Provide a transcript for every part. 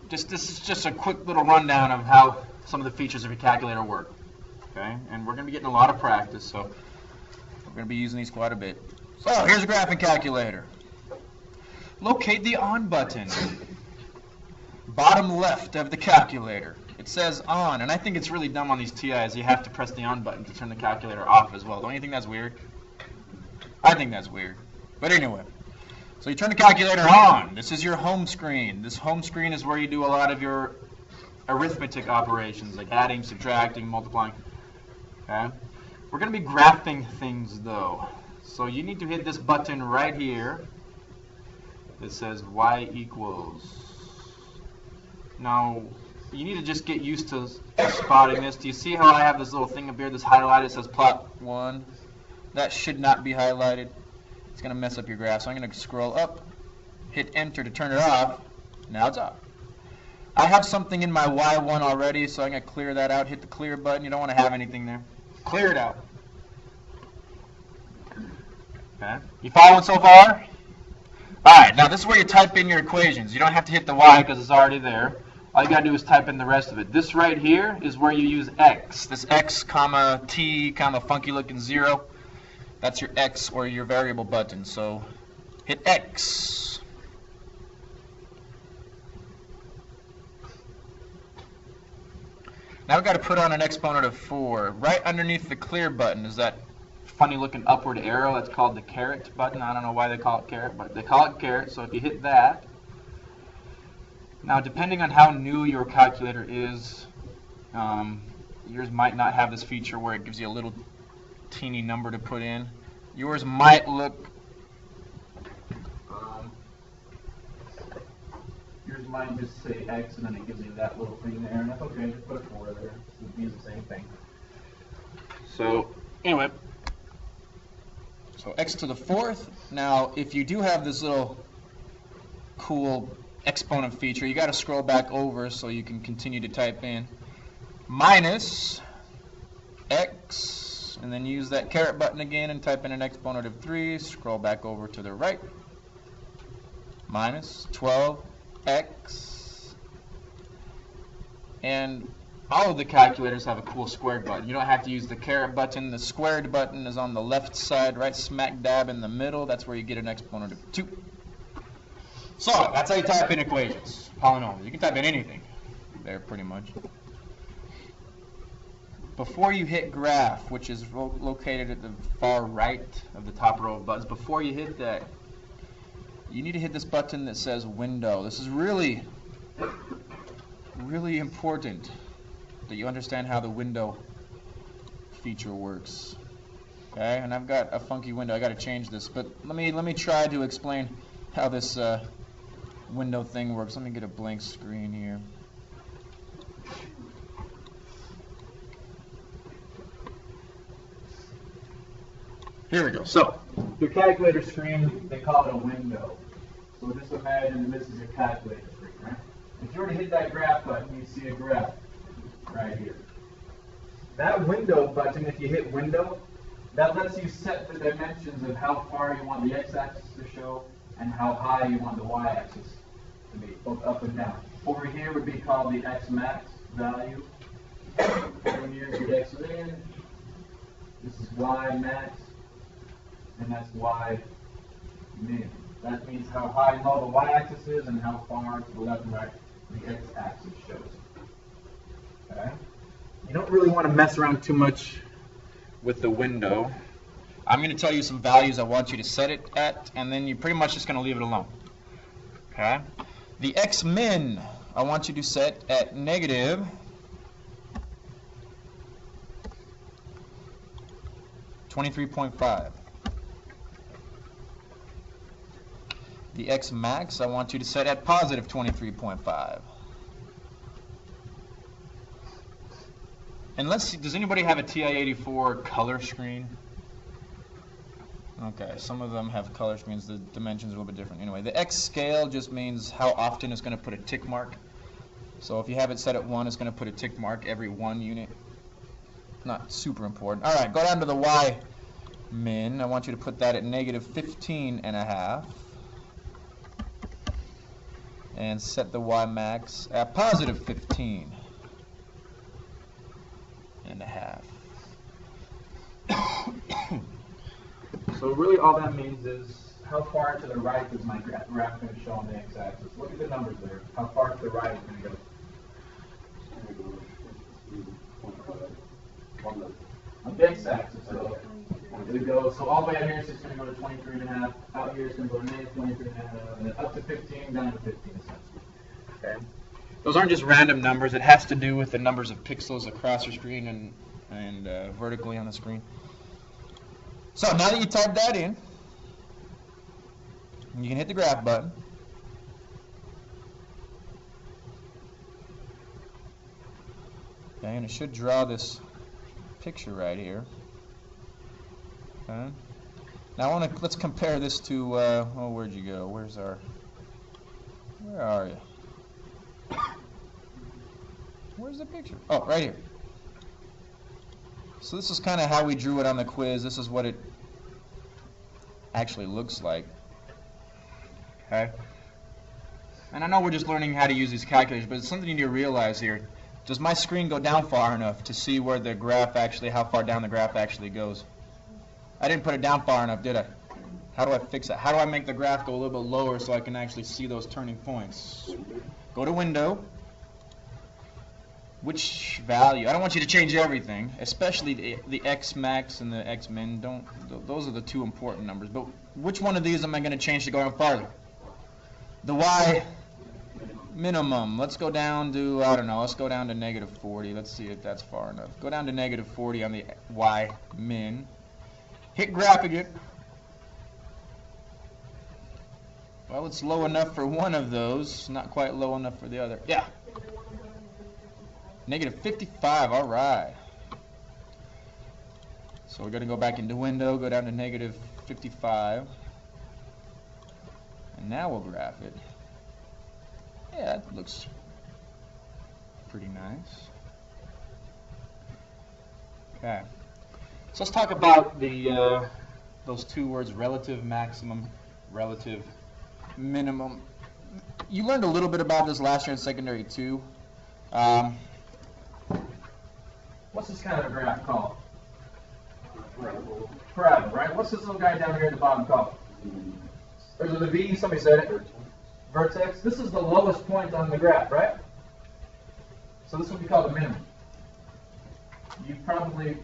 this is just a quick little rundown of how some of the features of your calculator work. Okay, and we're going to be getting a lot of practice, so we're going to be using these quite a bit. So here's a graphing calculator. Locate the on button. Bottom left of the calculator. It says on, and I think it's really dumb on these TIs. You have to press the on button to turn the calculator off as well. Don't you think that's weird? I think that's weird. But anyway, so you turn the calculator on. This is your home screen. This home screen is where you do a lot of your arithmetic operations, like adding, subtracting, multiplying. Okay? We're going to be graphing things, though. So you need to hit this button right here that says y equals. Now, you need to just get used to spotting this. Do you see how I have this little thing up here, this highlighted, says plot 1? That should not be highlighted. It's going to mess up your graph. So I'm going to scroll up, hit enter to turn it off. Now it's off. I have something in my Y1 already, so I'm going to clear that out. Hit the clear button. You don't want to have anything there. Clear it out. Okay. You following so far? Alright, now this is where you type in your equations. You don't have to hit the Y because it's already there. All you got to do is type in the rest of it. This right here is where you use X. This X, comma, T, comma, funky looking 0. That's your X or your variable button. So hit X. Now we've got to put on an exponent of 4. Right underneath the clear button is that funny looking upward arrow. That's called the caret button. I don't know why they call it caret, but they call it caret. So if you hit that, now depending on how new your calculator is, yours might not have this feature where it gives you a little teeny number to put in. Yours might look, yours might just say X and then it gives you that little thing there, and that's okay, just put a 4 there. It means the same thing. So anyway, so X to the 4th. Now if you do have this little cool exponent feature, you got to scroll back over so you can continue to type in minus X, and then use that caret button again and type in an exponent of 3. Scroll back over to the right. Minus 12X. And all of the calculators have a cool squared button. You don't have to use the caret button. The squared button is on the left side, right smack dab in the middle. That's where you get an exponent of 2. So that's how you type in equations, polynomials. You can type in anything there pretty much. Before you hit graph, which is located at the far right of the top row of buttons, before you hit that, you need to hit this button that says window. This is really, really important that you understand how the window feature works. Okay, and I've got a funky window. I got to change this, but let me try to explain how this window thing works. Let me get a blank screen here. Here we go. So your calculator screen, they call it a window. So just imagine this is your calculator screen, right? If you were to hit that graph button, you see a graph right here. That window button, if you hit window, that lets you set the dimensions of how far you want the x-axis to show and how high you want the y-axis to be, both up and down. Over here would be called the x-max value. Over here is your x-min. This is y-max. And that's y-min. That means how high and low the y-axis is and how far to the left and right the x-axis shows. Okay? You don't really want to mess around too much with the window. I'm going to tell you some values I want you to set it at, and then you're pretty much just going to leave it alone. Okay? The x-min I want you to set at negative 23.5. The x-max I want you to set at positive 23.5. And let's see, does anybody have a TI-84 color screen? Okay, some of them have color screens. The dimensions are a little bit different. Anyway, the x scale just means how often it's going to put a tick mark. So if you have it set at 1, it's going to put a tick mark every 1 unit. Not super important. All right, go down to the y-min. I want you to put that at negative 15.5. and set the y max at positive 15 and a half. So really all that means is how far to the right is my graph going to show on the x-axis? Look at the numbers there. How far to the right is going to go? On the x-axis, so it goes, so all the way out here it's just going to go to 23 and a half, out here it's going to go to negative 23 and a half, and then up to 15, down to 15 essentially. Okay? Those aren't just random numbers. It has to do with the numbers of pixels across your screen and vertically on the screen. So now that you type that in, you can hit the graph button. Okay, and it should draw this picture right here. Okay. Now let's compare this to oh, where'd you go? Where are you? Where's the picture? Oh, right here. So this is kind of how we drew it on the quiz. This is what it actually looks like. Okay. And I know we're just learning how to use these calculators, but it's something you need to realize here. Does my screen go down far enough to see where the graph actually, how far down the graph actually goes? I didn't put it down far enough, did I? How do I fix that? How do I make the graph go a little bit lower so I can actually see those turning points? Go to Window. Which value? I don't want you to change everything, especially the x max and the x min. Those are the two important numbers. But which one of these am I going to change to go down farther? The y minimum. Let's go down to, I don't know, let's go down to negative 40. Let's see if that's far enough. Go down to negative 40 on the y min. Hit graph again. Well, it's low enough for one of those, not quite low enough for the other. Yeah. Negative 55, all right. So we're going to go back into Window, go down to negative 55. And now we'll graph it. Yeah, that looks pretty nice. Okay. So let's talk about the those two words, relative maximum, relative minimum. You learned a little bit about this last year in secondary too. What's this kind of a graph called? Parabola, right? What's this little guy down here at the bottom called? There's a V, somebody said it. Vertex. This is the lowest point on the graph, right? So this would be called the minimum. You probably,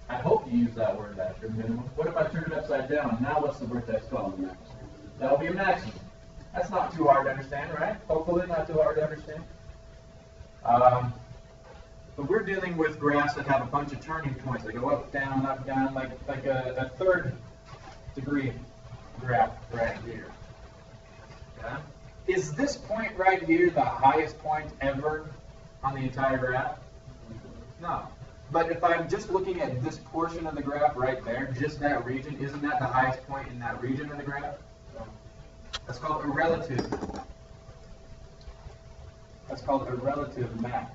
I hope you use that word after minimum. What if I turn it upside down? Now what's the vertex called? That will be a maximum. That's not too hard to understand, right? Hopefully not too hard to understand. But we're dealing with graphs that have a bunch of turning points. They go up, down, like a third degree graph right here. Okay? Is this point right here the highest point ever on the entire graph? No. But if I'm just looking at this portion of the graph right there, just that region, isn't that the highest point in that region of the graph? That's called a relative. That's called a relative max.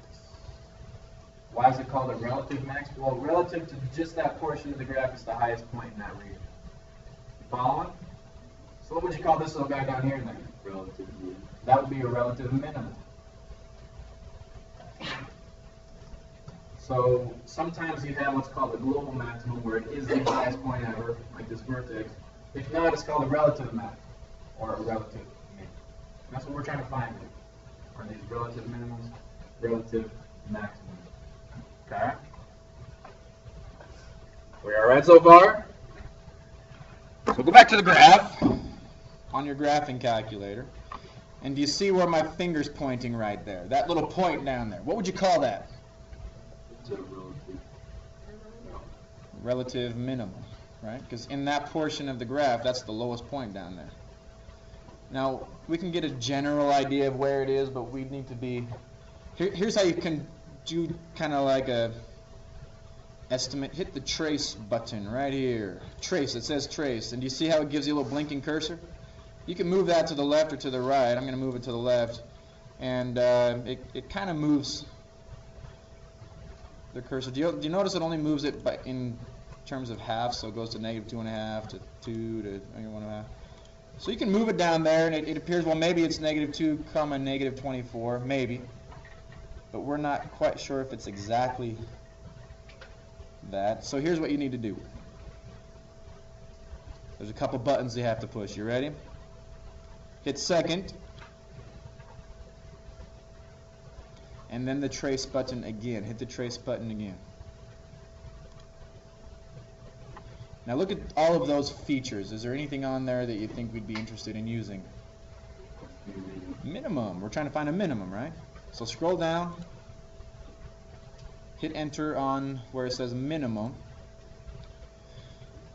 Why is it called a relative max? Well, relative to just that portion of the graph is the highest point in that region. Following? So what would you call this little guy down here then? Relative minimum. That would be a relative minimum. So sometimes you have what's called a global maximum, where it is the highest point ever, like this vertex. If not, it's called a relative max, or a relative min. That's what we're trying to find here. Are these relative minimums, relative maximums? Okay. We all right so far? So go back to the graph on your graphing calculator. And do you see where my finger's pointing right there? That little point down there. What would you call that? Relative minimum, right? Because in that portion of the graph, that's the lowest point down there. Now, we can get a general idea of where it is, but we need to be... Here's how you can do kind of like a estimate. Hit the trace button right here. Trace, it says trace. And do you see how it gives you a little blinking cursor? You can move that to the left or to the right. I'm going to move it to the left. And it kind of moves the cursor. Do you notice it only moves it in terms of halves? So it goes to negative 2.5 to 2 to 1.5. So you can move it down there, and it appears, well, maybe it's -2, -24, maybe. But we're not quite sure if it's exactly that. So here's what you need to do. There's a couple buttons you have to push. You ready? Hit second. And then the trace button again. Hit the trace button again. Now look at all of those features. Is there anything on there that you think we'd be interested in using? Minimum. We're trying to find a minimum, right? So scroll down. Hit enter on where it says minimum.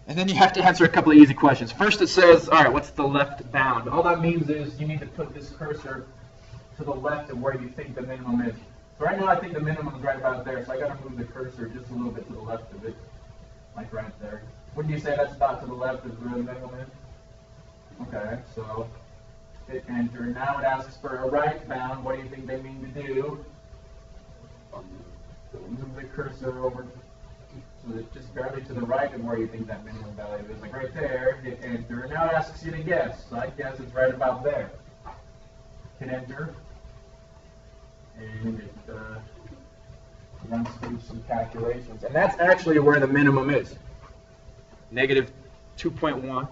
And then you have to answer a couple of easy questions. First it says, all right, what's the left bound? All that means is you need to put this cursor to the left of where you think the minimum is. So right now I think the minimum is right about there, so I got to move the cursor just a little bit to the left of it, like right there. Wouldn't you say that's about to the left of where the minimum is? Okay, so hit enter. Now it asks for a right bound. What do you think they mean to do? Move the cursor over to just barely to the right of where you think that minimum value is, like right there. Hit enter. And now it asks you to guess. So I guess it's right about there. Hit enter. And it runs through some calculations. And that's actually where the minimum is. -2.1,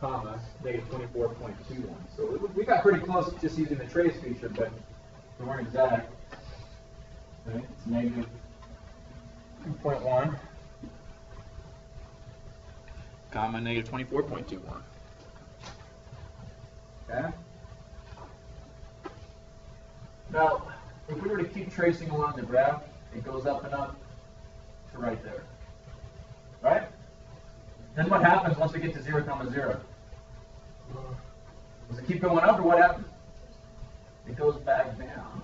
comma, -24.21. So we got pretty close just using the trace feature, but we weren't exact. Okay, it's -2.1, comma, -24.21. Okay? Now, if we were to keep tracing along the graph, it goes up and up to right there. Right? Then what happens once we get to 0, 0? Does it keep going up, or what happens? It goes back down.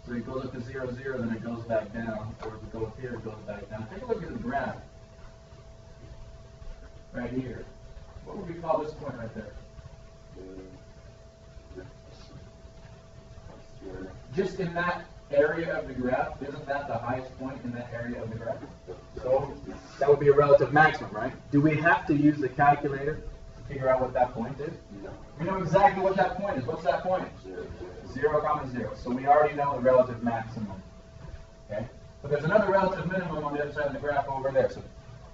So it goes up to 0, 0, then it goes back down. Or if it goes here, it goes back down. Take a look at the graph. Right here. What would we call this point right there? Just in that area of the graph, isn't that the highest point in that area of the graph? So that would be a relative maximum, right? Do we have to use the calculator to figure out what that point is? No. We know exactly what that point is. What's that point? 0, 0. So we already know the relative maximum. Okay? But there's another relative minimum on the other side of the graph over there. So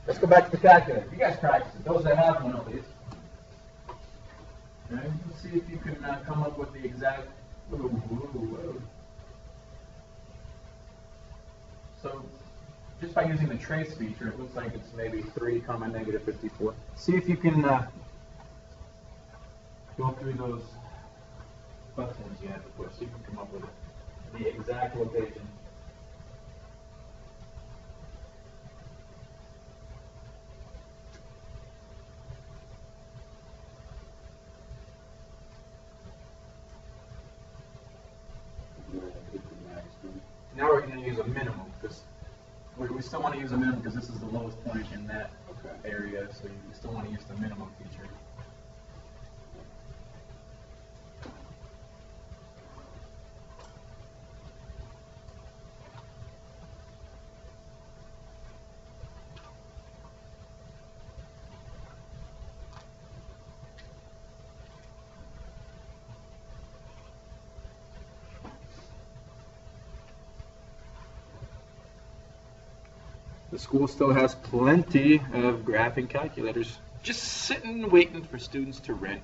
let's go back to the calculator. You guys practice it. Those that have one at least. Okay? Let's see if you can come up with the exact. So just by using the trace feature, it looks like it's maybe 3, -54. See if you can go through those buttons you have to push. See if you can come up with the exact location. Now we're going to use a minimum, because we still want to use a minimum because this is the lowest point in that area, so you still want to use the minimum feature. The school still has plenty of graphing calculators just sitting waiting for students to rent.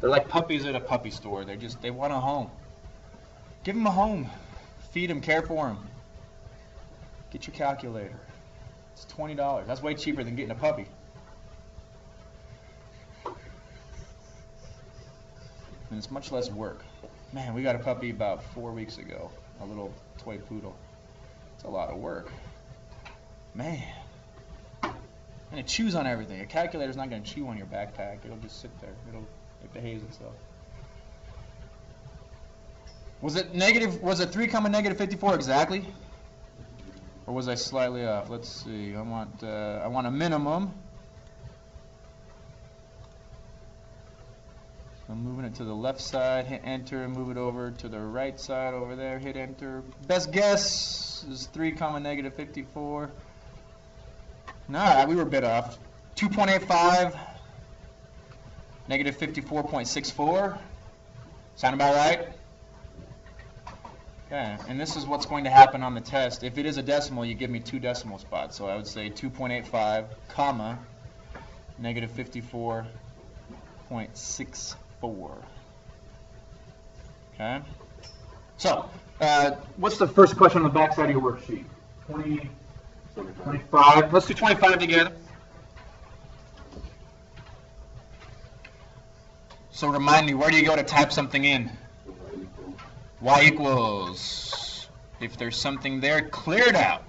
They're like puppies at a puppy store. They want a home. Give them a home. Feed them, care for them. Get your calculator. It's $20. That's way cheaper than getting a puppy. And it's much less work. Man, we got a puppy about 4 weeks ago. A little toy poodle. It's a lot of work. Man. And it chews on everything. A calculator's not going to chew on your backpack. It'll just sit there. It behaves itself. Was it 3, -54 exactly? Or was I slightly off? Let's see. I want a minimum. So I'm moving it to the left side, hit enter, move it over to the right side over there, hit enter. Best guess is 3, -54. Alright, we were a bit off. 2.85. Negative 54.64. Sound about right? Okay, and this is what's going to happen on the test. If it is a decimal, you give me 2 decimal spots. So I would say 2.85, comma, negative 54.64. Okay? So, what's the first question on the back side of your worksheet? 20, 25. Let's do 25 together. So remind me, where do you go to type something in? Y equals. If there's something there, clear it out.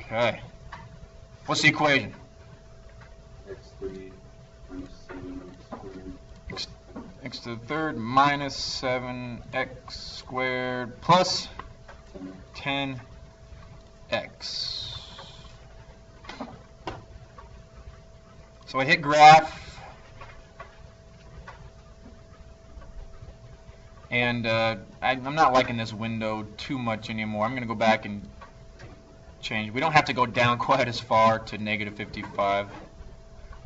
Okay. What's the equation? X3 minus 7 X to the third minus 7x squared plus 10x. So I hit graph, and I'm not liking this window too much anymore. I'm going to go back and change. We don't have to go down quite as far to negative 55.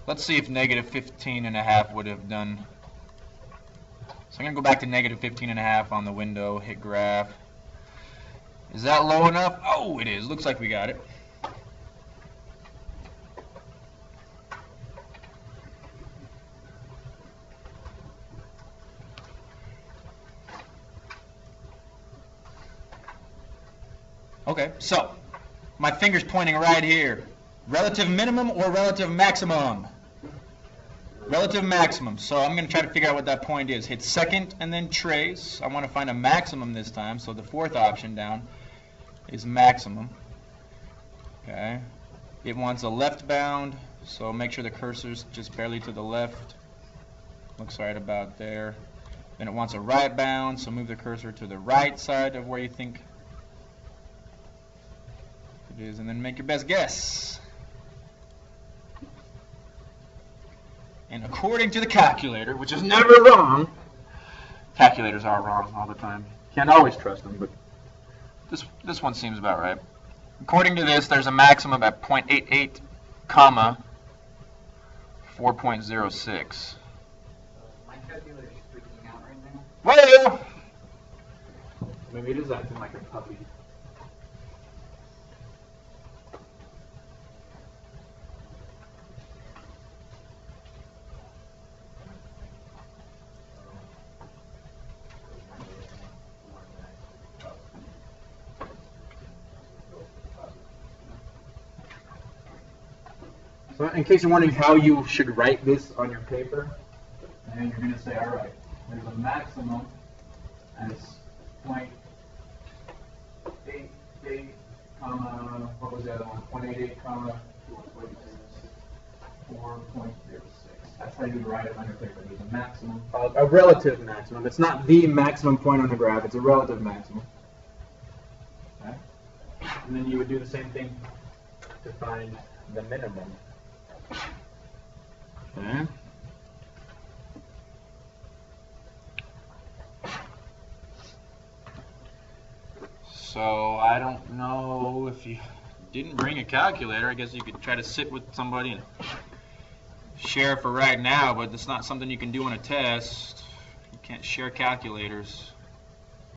Let's see if negative 15.5 would have done. So I'm going to go back to negative 15.5 on the window, hit graph. Is that low enough? Oh, it is. Looks like we got it. Okay, so my finger's pointing right here. Relative minimum or relative maximum? Relative maximum. So I'm going to try to figure out what that point is. Hit second and then trace. I want to find a maximum this time, so the fourth option down is maximum. Okay. It wants a left bound, so make sure the cursor's just barely to the left. Looks right about there. Then it wants a right bound, so move the cursor to the right side of where you think it is, and then make your best guess. And according to the calculator, which is never wrong, calculators are wrong all the time. Can't always trust them, but this one seems about right. According to this, there's a maximum at 0.88, comma 4.06. My calculator's freaking out right now. Well, Maybe it is acting like a puppy. So in case you're wondering how you should write this on your paper, and you're going to say, all right, there's a maximum, and it's 0.88, comma, what was the other one? 0.88, comma, 4.06. That's how you would write it on your paper. There's a maximum, a relative maximum. It's not the maximum point on the graph. It's a relative maximum. Okay? And then you would do the same thing to find the minimum. Okay. so I don't know if you didn't bring a calculator. I guess you could try to sit with somebody and share for right now, but it's not something you can do on a test. You can't share calculators.